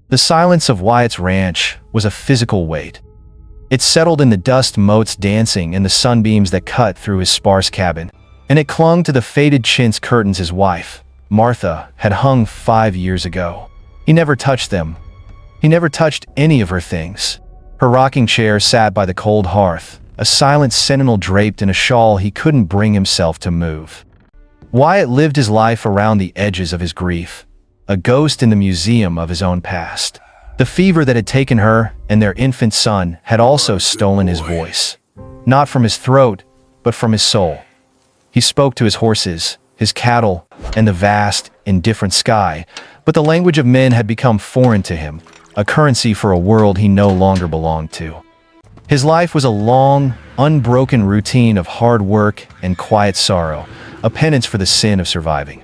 The silence of Wyatt's ranch was a physical weight. It settled in the dust motes dancing in the sunbeams that cut through his sparse cabin, and it clung to the faded chintz curtains his wife, Martha, had hung 5 years ago. He never touched them. He never touched any of her things. Her rocking chair sat by the cold hearth, a silent sentinel draped in a shawl he couldn't bring himself to move. Wyatt lived his life around the edges of his grief, a ghost in the museum of his own past. The fever that had taken her and their infant son had also stolen his voice, not from his throat, but from his soul. He spoke to his horses, his cattle, and the vast, indifferent sky, but the language of men had become foreign to him, a currency for a world he no longer belonged to. His life was a long, unbroken routine of hard work and quiet sorrow, a penance for the sin of surviving.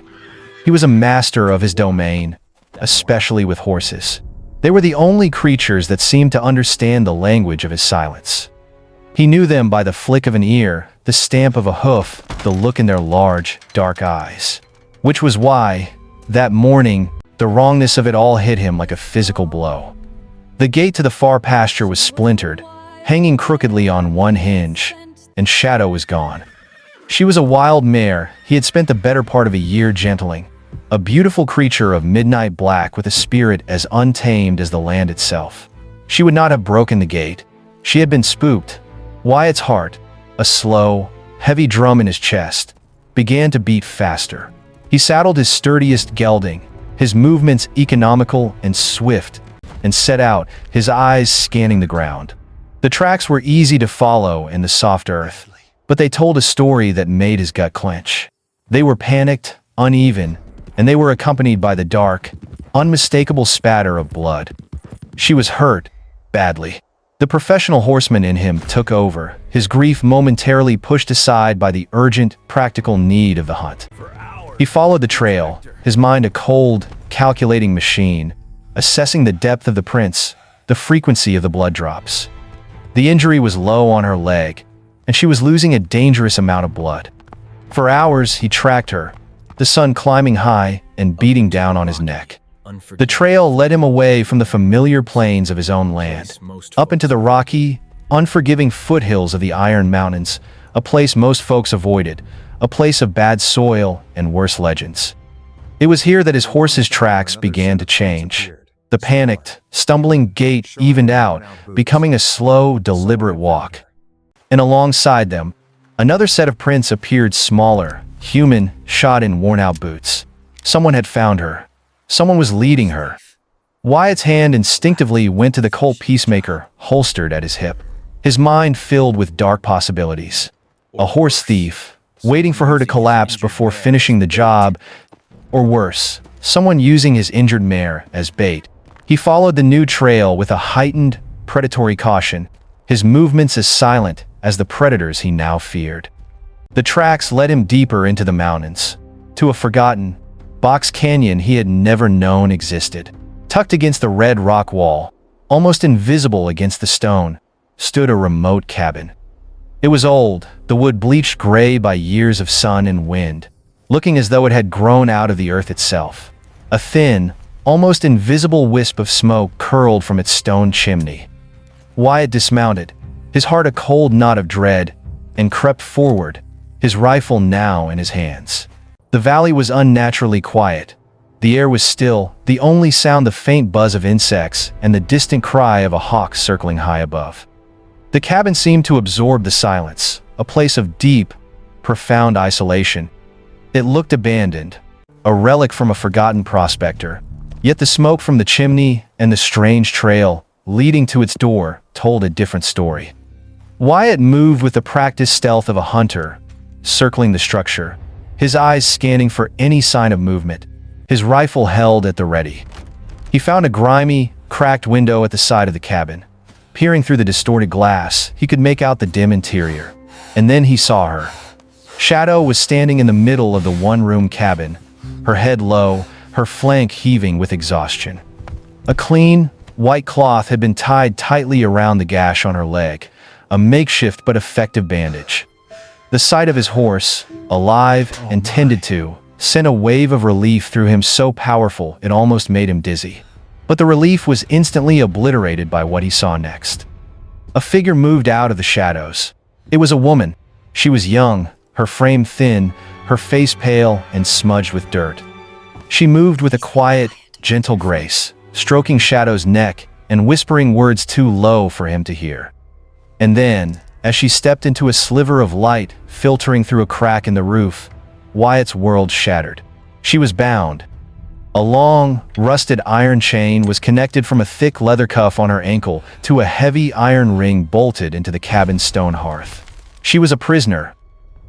He was a master of his domain, especially with horses. They were the only creatures that seemed to understand the language of his silence. He knew them by the flick of an ear, the stamp of a hoof, the look in their large, dark eyes. Which was why, that morning, the wrongness of it all hit him like a physical blow. The gate to the far pasture was splintered, hanging crookedly on one hinge, and Shadow was gone. She was a wild mare he had spent the better part of a year gentling, a beautiful creature of midnight black with a spirit as untamed as the land itself. She would not have broken the gate. She had been spooked. Wyatt's heart, a slow, heavy drum in his chest, began to beat faster. He saddled his sturdiest gelding, his movements economical and swift, and set out, his eyes scanning the ground. The tracks were easy to follow in the soft earth, but they told a story that made his gut clench. They were panicked, uneven, and they were accompanied by the dark, unmistakable spatter of blood. She was hurt, badly. The professional horseman in him took over, his grief momentarily pushed aside by the urgent, practical need of the hunt. He followed the trail, his mind a cold, calculating machine, assessing the depth of the prints, the frequency of the blood drops. The injury was low on her leg, and she was losing a dangerous amount of blood. For hours, he tracked her, the sun climbing high and beating down on his neck. The trail led him away from the familiar plains of his own land, up into the rocky, unforgiving foothills of the Iron Mountains, a place most folks avoided, a place of bad soil and worse legends. It was here that his horse's tracks began to change. The panicked, stumbling gait evened out, becoming a slow, deliberate walk. And alongside them, another set of prints appeared, smaller, human, shod in worn-out boots. Someone had found her. Someone was leading her. Wyatt's hand instinctively went to the Colt Peacemaker, holstered at his hip, his mind filled with dark possibilities. A horse thief, waiting for her to collapse before finishing the job, or worse, someone using his injured mare as bait. He followed the new trail with a heightened, predatory caution, his movements as silent as the predators he now feared. The tracks led him deeper into the mountains, to a forgotten, box canyon he had never known existed. Tucked against the red rock wall, almost invisible against the stone, stood a remote cabin. It was old, the wood bleached gray by years of sun and wind, looking as though it had grown out of the earth itself. A thin, almost invisible wisp of smoke curled from its stone chimney. Wyatt dismounted, his heart a cold knot of dread, and crept forward, his rifle now in his hands. The valley was unnaturally quiet. The air was still, the only sound the faint buzz of insects and the distant cry of a hawk circling high above. The cabin seemed to absorb the silence, a place of deep, profound isolation. It looked abandoned, a relic from a forgotten prospector, yet the smoke from the chimney and the strange trail leading to its door told a different story. Wyatt moved with the practiced stealth of a hunter, circling the structure, his eyes scanning for any sign of movement, his rifle held at the ready. He found a grimy, cracked window at the side of the cabin. Peering through the distorted glass, he could make out the dim interior. And then he saw her. Shadow was standing in the middle of the one-room cabin, her head low, her flank heaving with exhaustion. A clean, white cloth had been tied tightly around the gash on her leg, a makeshift but effective bandage. The sight of his horse, alive and tended to, sent a wave of relief through him so powerful it almost made him dizzy. But the relief was instantly obliterated by what he saw next. A figure moved out of the shadows. It was a woman. She was young, her frame thin, her face pale and smudged with dirt. She moved with a quiet, gentle grace, stroking Shadow's neck and whispering words too low for him to hear. And then, as she stepped into a sliver of light filtering through a crack in the roof, Wyatt's world shattered. She was bound. A long, rusted iron chain was connected from a thick leather cuff on her ankle to a heavy iron ring bolted into the cabin's stone hearth. She was a prisoner.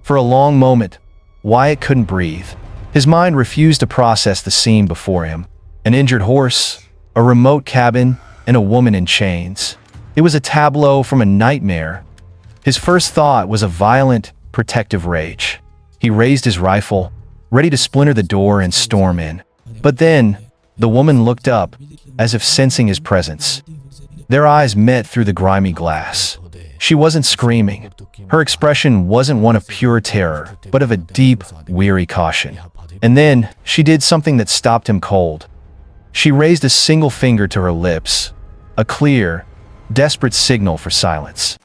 For a long moment, Wyatt couldn't breathe. His mind refused to process the scene before him. An injured horse, a remote cabin, and a woman in chains. It was a tableau from a nightmare. His first thought was a violent, protective rage. He raised his rifle, ready to splinter the door and storm in. But then, the woman looked up, as if sensing his presence. Their eyes met through the grimy glass. She wasn't screaming. Her expression wasn't one of pure terror, but of a deep, weary caution. And then, she did something that stopped him cold. She raised a single finger to her lips, a clear, desperate signal for silence.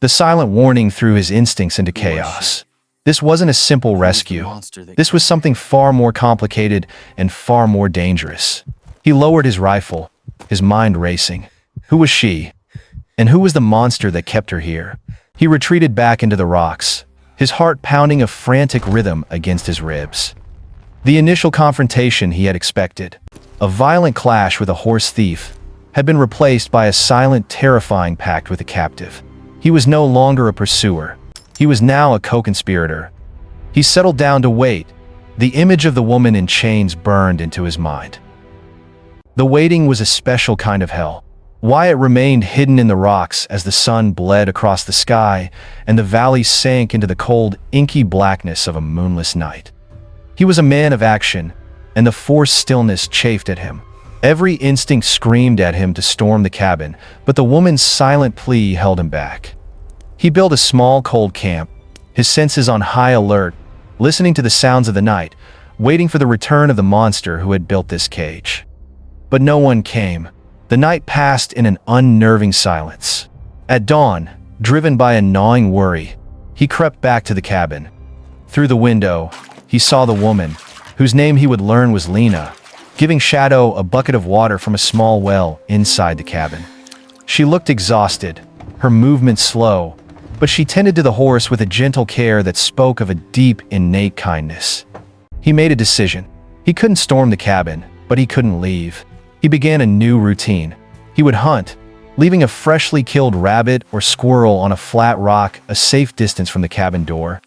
The silent warning threw his instincts into chaos. This wasn't a simple rescue. This was something far more complicated and far more dangerous. He lowered his rifle, his mind racing. Who was she? And who was the monster that kept her here? He retreated back into the rocks, his heart pounding a frantic rhythm against his ribs. The initial confrontation he had expected, a violent clash with a horse thief, had been replaced by a silent, terrifying pact with a captive. He was no longer a pursuer. He was now a co-conspirator. He settled down to wait. The image of the woman in chains burned into his mind. The waiting was a special kind of hell. Wyatt remained hidden in the rocks as the sun bled across the sky and the valley sank into the cold, inky blackness of a moonless night. He was a man of action, and the forced stillness chafed at him. Every instinct screamed at him to storm the cabin, but the woman's silent plea held him back. He built a small, cold camp, his senses on high alert, listening to the sounds of the night, waiting for the return of the monster who had built this cage. But no one came. The night passed in an unnerving silence. At dawn, driven by a gnawing worry, he crept back to the cabin. Through the window, he saw the woman, whose name he would learn was Lena, giving Shadow a bucket of water from a small well inside the cabin. She looked exhausted, her movements slow, but she tended to the horse with a gentle care that spoke of a deep, innate kindness. He made a decision. He couldn't storm the cabin, but he couldn't leave. He began a new routine. He would hunt, leaving a freshly killed rabbit or squirrel on a flat rock a safe distance from the cabin door.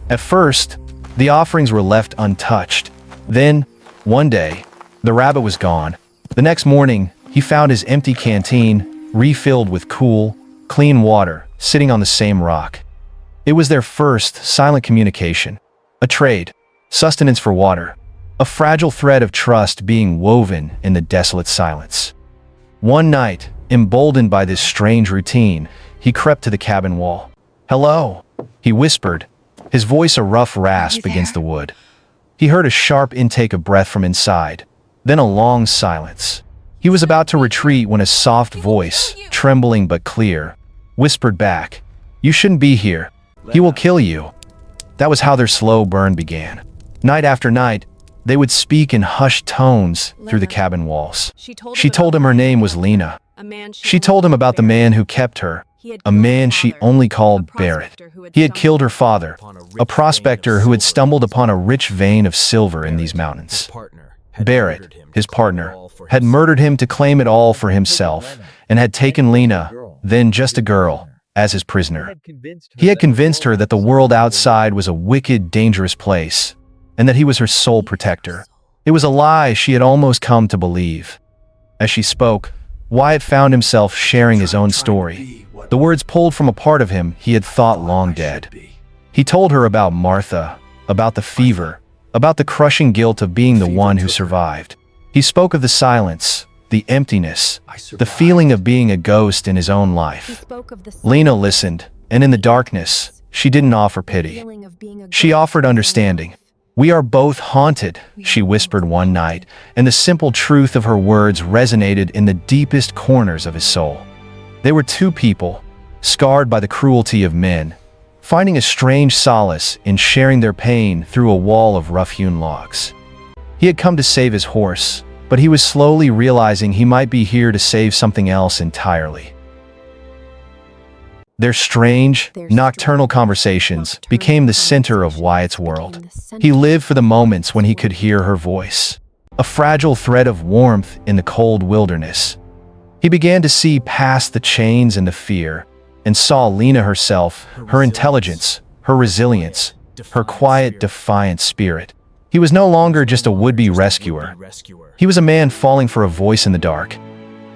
At first, the offerings were left untouched. Then, one day, the rabbit was gone. The next morning, he found his empty canteen, refilled with cool, clean water, sitting on the same rock. It was their first silent communication, a trade, sustenance for water, a fragile thread of trust being woven in the desolate silence. One night, emboldened by this strange routine, he crept to the cabin wall. "Hello," he whispered, his voice a rough rasp against the wood. He heard a sharp intake of breath from inside, then a long silence. He was about to retreat when a soft voice, trembling but clear, whispered back, "You shouldn't be here. He will kill you." That was how their slow burn began. Night after night, they would speak in hushed tones through the cabin walls. She told him her name was Lena. She told him about the man who kept her, a man she only called Barrett. He had killed her father, a prospector who had stumbled upon a rich vein of silver in these mountains. Barrett, his partner, had murdered him to claim it all for himself and had taken Lena, then just a girl, as his prisoner. He had convinced her that the world outside was a wicked, dangerous place, and that he was her sole protector. It was a lie she had almost come to believe. As she spoke, Wyatt found himself sharing his own story, the words pulled from a part of him he had thought long dead. He told her about Martha, about the fever, about the crushing guilt of being the one who survived. He spoke of the silence, the emptiness, the feeling of being a ghost in his own life. Lena listened, and in the darkness, she didn't offer pity. She offered understanding. "We are both haunted," she whispered one night, and the simple truth of her words resonated in the deepest corners of his soul. They were two people, scarred by the cruelty of men, finding a strange solace in sharing their pain through a wall of rough-hewn logs. He had come to save his horse, but he was slowly realizing he might be here to save something else entirely. Their strange, nocturnal conversations became the center of Wyatt's world. He lived for the moments when he could hear her voice, a fragile thread of warmth in the cold wilderness. He began to see past the chains and the fear, and saw Lena herself, her intelligence, her resilience, her quiet, defiant spirit. He was no longer just a would-be rescuer. He was a man falling for a voice in the dark.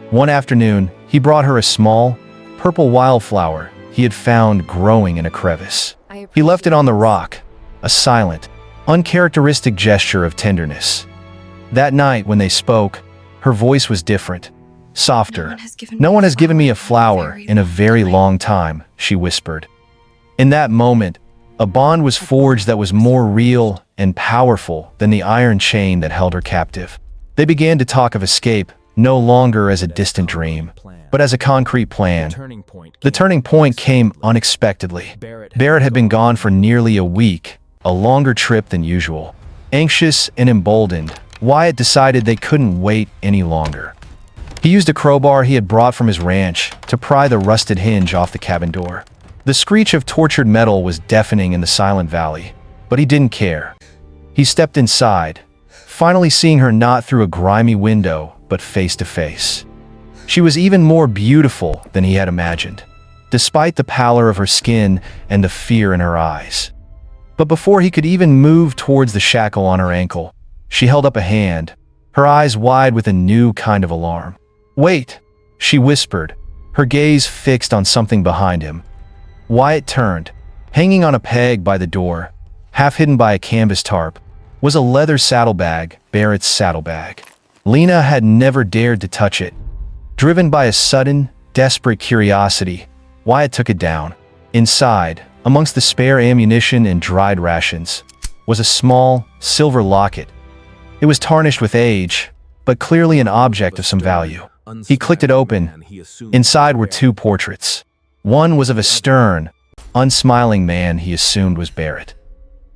One afternoon, he brought her a small, purple wildflower he had found growing in a crevice. He left it on the rock, a silent, uncharacteristic gesture of tenderness. That night, when they spoke, her voice was different, softer. "No one has given me a flower in a very long time," she whispered. In that moment, a bond was forged that was more real and powerful than the iron chain that held her captive. They began to talk of escape, no longer as a distant dream, but as a concrete plan. The turning point came unexpectedly. Barrett had been gone for nearly a week, a longer trip than usual. Anxious and emboldened, Wyatt decided they couldn't wait any longer. He used a crowbar he had brought from his ranch to pry the rusted hinge off the cabin door. The screech of tortured metal was deafening in the silent valley, but he didn't care. He stepped inside, finally seeing her not through a grimy window, but face to face. She was even more beautiful than he had imagined, despite the pallor of her skin and the fear in her eyes. But before he could even move towards the shackle on her ankle, she held up a hand, her eyes wide with a new kind of alarm. "Wait," she whispered, her gaze fixed on something behind him. Wyatt turned. Hanging on a peg by the door, half hidden by a canvas tarp, was a leather saddlebag, Barrett's saddlebag. Lena had never dared to touch it. Driven by a sudden, desperate curiosity, Wyatt took it down. Inside, amongst the spare ammunition and dried rations, was a small, silver locket. It was tarnished with age, but clearly an object of some value. He clicked it open. Inside were two portraits. One was of a stern, unsmiling man he assumed was Barrett.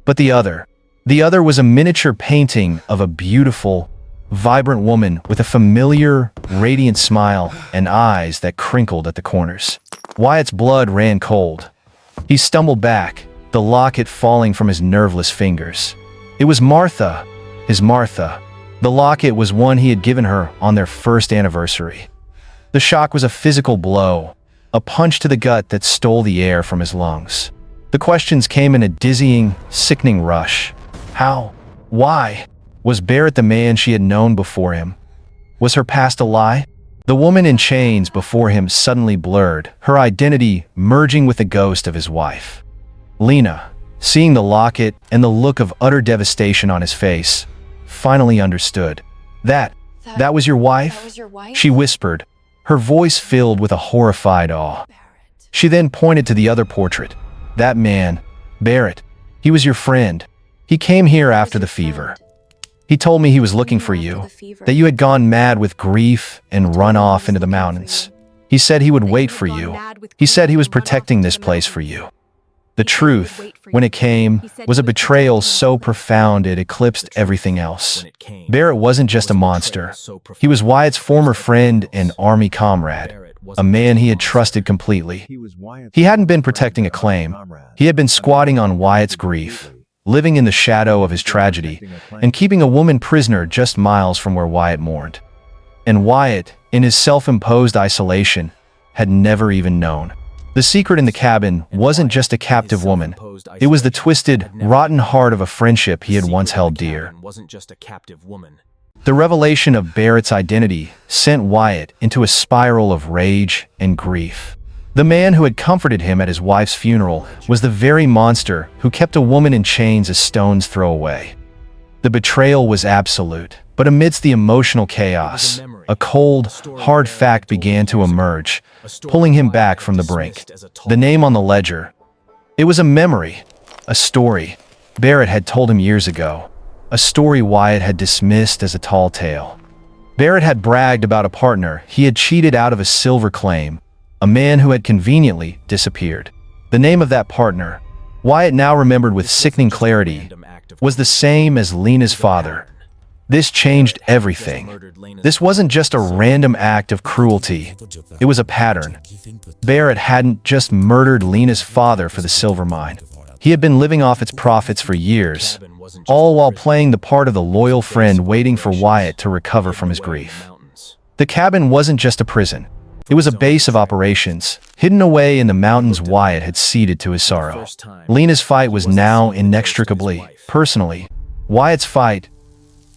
But the other was a miniature painting of a beautiful, vibrant woman with a familiar, radiant smile and eyes that crinkled at the corners. Wyatt's blood ran cold. He stumbled back, the locket falling from his nerveless fingers. It was Martha, his Martha. The locket was one he had given her on their first anniversary. The shock was a physical blow, a punch to the gut that stole the air from his lungs. The questions came in a dizzying, sickening rush. How? Why? Was Barrett the man she had known before him? Was her past a lie? The woman in chains before him suddenly blurred, her identity merging with the ghost of his wife. Lena, seeing the locket and the look of utter devastation on his face, finally understood. That was your wife? She whispered, her voice filled with a horrified awe. She then pointed to the other portrait. That man, Barrett, he was your friend. He came here after the fever. He told me he was looking for you, that you had gone mad with grief and run off into the mountains. He said he would wait for you. He said he was protecting this place for you. The truth, when it came, was a betrayal so profound it eclipsed everything else. Barrett wasn't just a monster. He was Wyatt's former friend and army comrade, a man he had trusted completely. He hadn't been protecting a claim. He had been squatting on Wyatt's grief, living in the shadow of his tragedy, and keeping a woman prisoner just miles from where Wyatt mourned. And Wyatt, in his self-imposed isolation, had never even known. The secret in the cabin wasn't just a captive woman. It was the twisted, rotten heart of a friendship he had once held dear. The revelation of Barrett's identity sent Wyatt into a spiral of rage and grief. The man who had comforted him at his wife's funeral was the very monster who kept a woman in chains a stone's throw away. The betrayal was absolute, but amidst the emotional chaos, a cold, hard fact began to emerge, pulling him back from the brink. The name on the ledger. It was a memory, a story. Barrett had told him years ago, a story Wyatt had dismissed as a tall tale. Barrett had bragged about a partner he had cheated out of a silver claim, a man who had conveniently disappeared. The name of that partner, Wyatt now remembered with sickening clarity, was the same as Lena's father. This changed everything. This wasn't just a random act of cruelty. It was a pattern. Barrett hadn't just murdered Lena's father for the silver mine. He had been living off its profits for years, all while playing the part of the loyal friend waiting for Wyatt to recover from his grief. The cabin wasn't just a prison. It was a base of operations, hidden away in the mountains Wyatt had ceded to his sorrow. Lena's fight was now inextricably, personally, Wyatt's fight.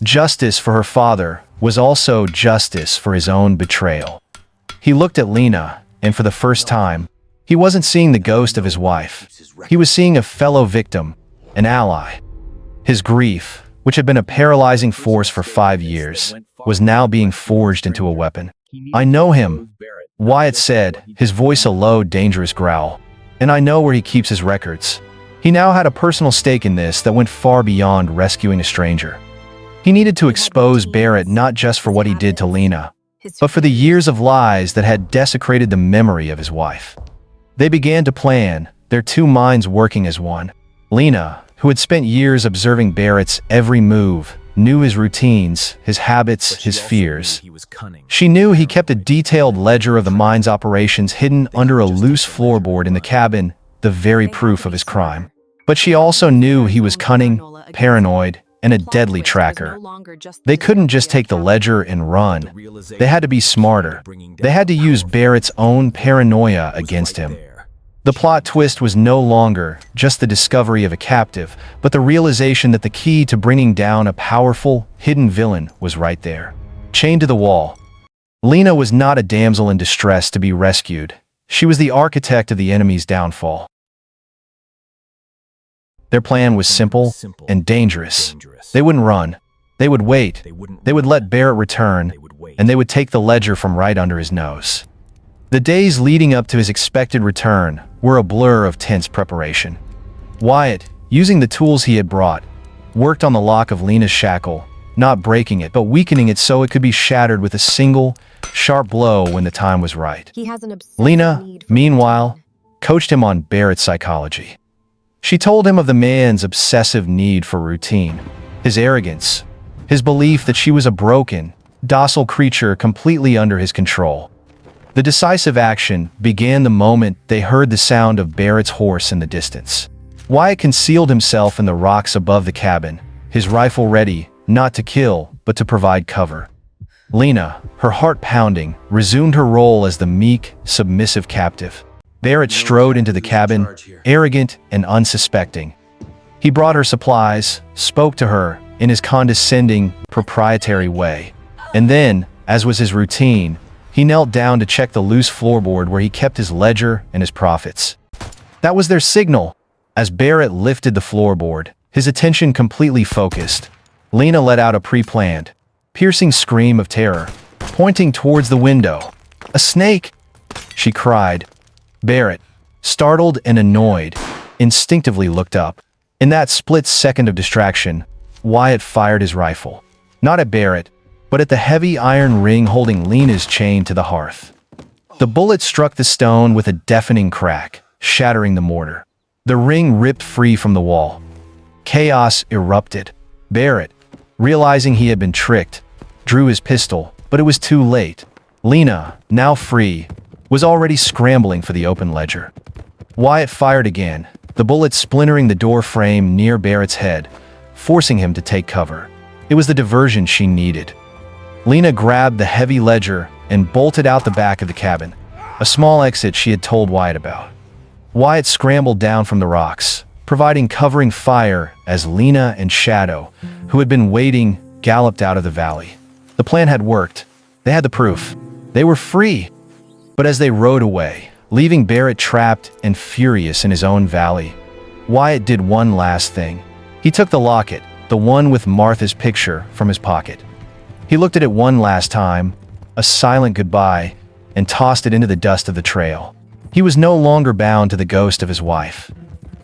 Justice for her father was also justice for his own betrayal. He looked at Lena, and for the first time, he wasn't seeing the ghost of his wife. He was seeing a fellow victim, an ally. His grief, which had been a paralyzing force for 5 years, was now being forged into a weapon. "I know him," Wyatt said, his voice a low, dangerous growl. "And I know where he keeps his records." He now had a personal stake in this that went far beyond rescuing a stranger. He needed to expose Barrett not just for what he did to Lena, but for the years of lies that had desecrated the memory of his wife. They began to plan, their two minds working as one. Lena, who had spent years observing Barrett's every move, knew his routines, his habits, his fears. She knew he kept a detailed ledger of the mine's operations hidden under a loose floorboard in the cabin, the very proof of his crime. But she also knew he was cunning, paranoid, and a deadly tracker. They couldn't just take the ledger and run. They had to be smarter. They had to use Barrett's own paranoia against him. The plot twist was no longer just the discovery of a captive, but the realization that the key to bringing down a powerful, hidden villain was right there, chained to the wall. Lena was not a damsel in distress to be rescued. She was the architect of the enemy's downfall. Their plan was simple and dangerous. They wouldn't run. They would wait. They would let Barrett return, and they would take the ledger from right under his nose. The days leading up to his expected return were a blur of tense preparation. Wyatt, using the tools he had brought, worked on the lock of Lena's shackle, not breaking it, but weakening it so it could be shattered with a single, sharp blow when the time was right. Lena, meanwhile, coached him on Barrett's psychology. She told him of the man's obsessive need for routine, his arrogance, his belief that she was a broken, docile creature completely under his control. The decisive action began the moment they heard the sound of Barrett's horse in the distance. Wyatt concealed himself in the rocks above the cabin, his rifle ready, not to kill, but to provide cover. Lena, her heart pounding, resumed her role as the meek, submissive captive. Barrett strode into the cabin, arrogant and unsuspecting. He brought her supplies, spoke to her in his condescending, proprietary way. And then, as was his routine, he knelt down to check the loose floorboard where he kept his ledger and his profits. That was their signal. As Barrett lifted the floorboard, his attention completely focused, Lena let out a pre-planned, piercing scream of terror, pointing towards the window. "A snake!" she cried. Barrett, startled and annoyed, instinctively looked up. In that split second of distraction, Wyatt fired his rifle. Not at Barrett, but at the heavy iron ring holding Lena's chain to the hearth. The bullet struck the stone with a deafening crack, shattering the mortar. The ring ripped free from the wall. Chaos erupted. Barrett, realizing he had been tricked, drew his pistol, but it was too late. Lena, now free, was already scrambling for the open ledger. Wyatt fired again, the bullet splintering the door frame near Barrett's head, forcing him to take cover. It was the diversion she needed. Lena grabbed the heavy ledger and bolted out the back of the cabin, a small exit she had told Wyatt about. Wyatt scrambled down from the rocks, providing covering fire as Lena and Shadow, who had been waiting, galloped out of the valley. The plan had worked. They had the proof. They were free. But as they rode away, leaving Barrett trapped and furious in his own valley, Wyatt did one last thing. He took the locket, the one with Martha's picture, from his pocket. He looked at it one last time, a silent goodbye, and tossed it into the dust of the trail. He was no longer bound to the ghost of his wife.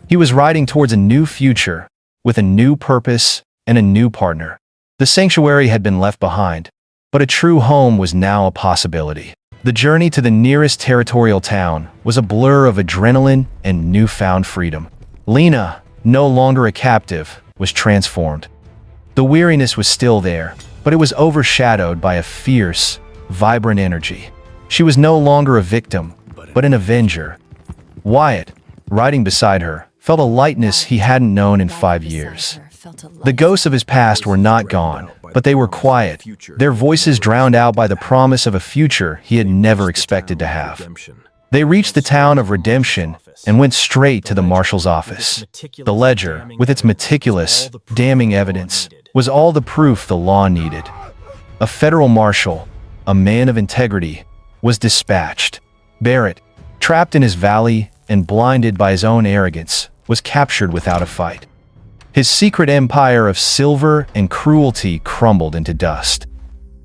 He was riding towards a new future, with a new purpose and a new partner. The sanctuary had been left behind, but a true home was now a possibility. The journey to the nearest territorial town was a blur of adrenaline and newfound freedom. Lena, no longer a captive, was transformed. The weariness was still there, but it was overshadowed by a fierce, vibrant energy. She was no longer a victim, but an avenger. Wyatt, riding beside her, felt a lightness he hadn't known in 5 years. The ghosts of his past were not gone, but they were quiet, their voices drowned out by the promise of a future he had never expected to have. They reached the town of Redemption and went straight to the marshal's office. The ledger, with its meticulous, damning evidence, was all the proof the law needed. A federal marshal, a man of integrity, was dispatched. Barrett, trapped in his valley and blinded by his own arrogance, was captured without a fight. His secret empire of silver and cruelty crumbled into dust.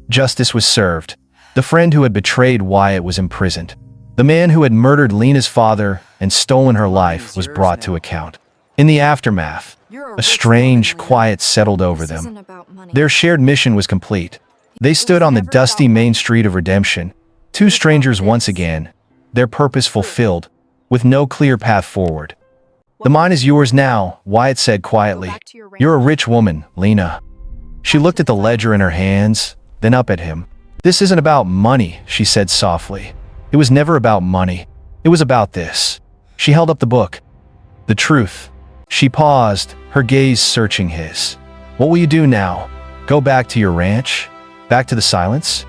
Justice was served. The friend who had betrayed Wyatt was imprisoned. The man who had murdered Lena's father and stolen her life was brought to account. In the aftermath, a strange quiet settled over them. Their shared mission was complete. They stood on the dusty main street of Redemption, two strangers once again, their purpose fulfilled, with no clear path forward. "The mine is yours now," Wyatt said quietly. "You're a rich woman, Lena." She looked at the ledger in her hands, then up at him. "This isn't about money," she said softly. "It was never about money. It was about this." She held up the book. "The truth." She paused, her gaze searching his. "What will you do now? Go back to your ranch? Back to the silence?"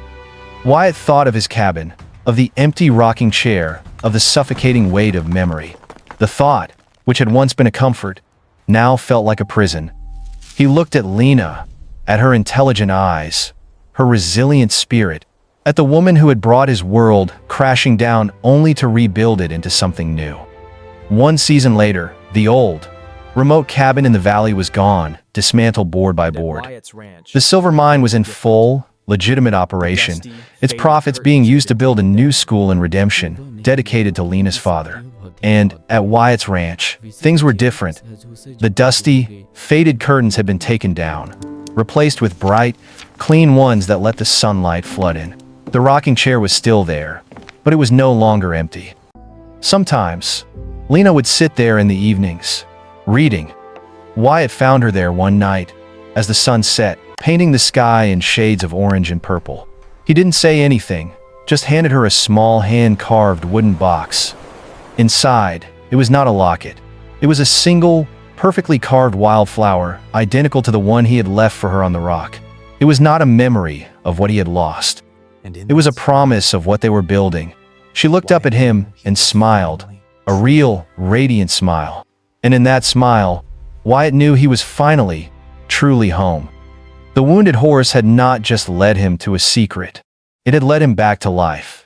Wyatt thought of his cabin, of the empty rocking chair, of the suffocating weight of memory. The thought, which had once been a comfort, now felt like a prison. He looked at Lena, at her intelligent eyes, her resilient spirit, at the woman who had brought his world crashing down only to rebuild it into something new. 1 season later, the old, remote cabin in the valley was gone, dismantled board by board. The silver mine was in full, legitimate operation, its profits being used to build a new school in Redemption, dedicated to Lena's father. And at Wyatt's ranch, things were different. The dusty, faded curtains had been taken down, replaced with bright, clean ones that let the sunlight flood in. The rocking chair was still there, but it was no longer empty. Sometimes, Lena would sit there in the evenings, reading. Wyatt found her there one night, as the sun set, painting the sky in shades of orange and purple. He didn't say anything, just handed her a small hand-carved wooden box. Inside, it was not a locket. It was a single, perfectly carved wildflower, identical to the one he had left for her on the rock. It was not a memory of what he had lost. It was a promise of what they were building. She looked up at him and smiled, a real, radiant smile. And in that smile, Wyatt knew he was finally, truly home. The wounded horse had not just led him to a secret. It had led him back to life.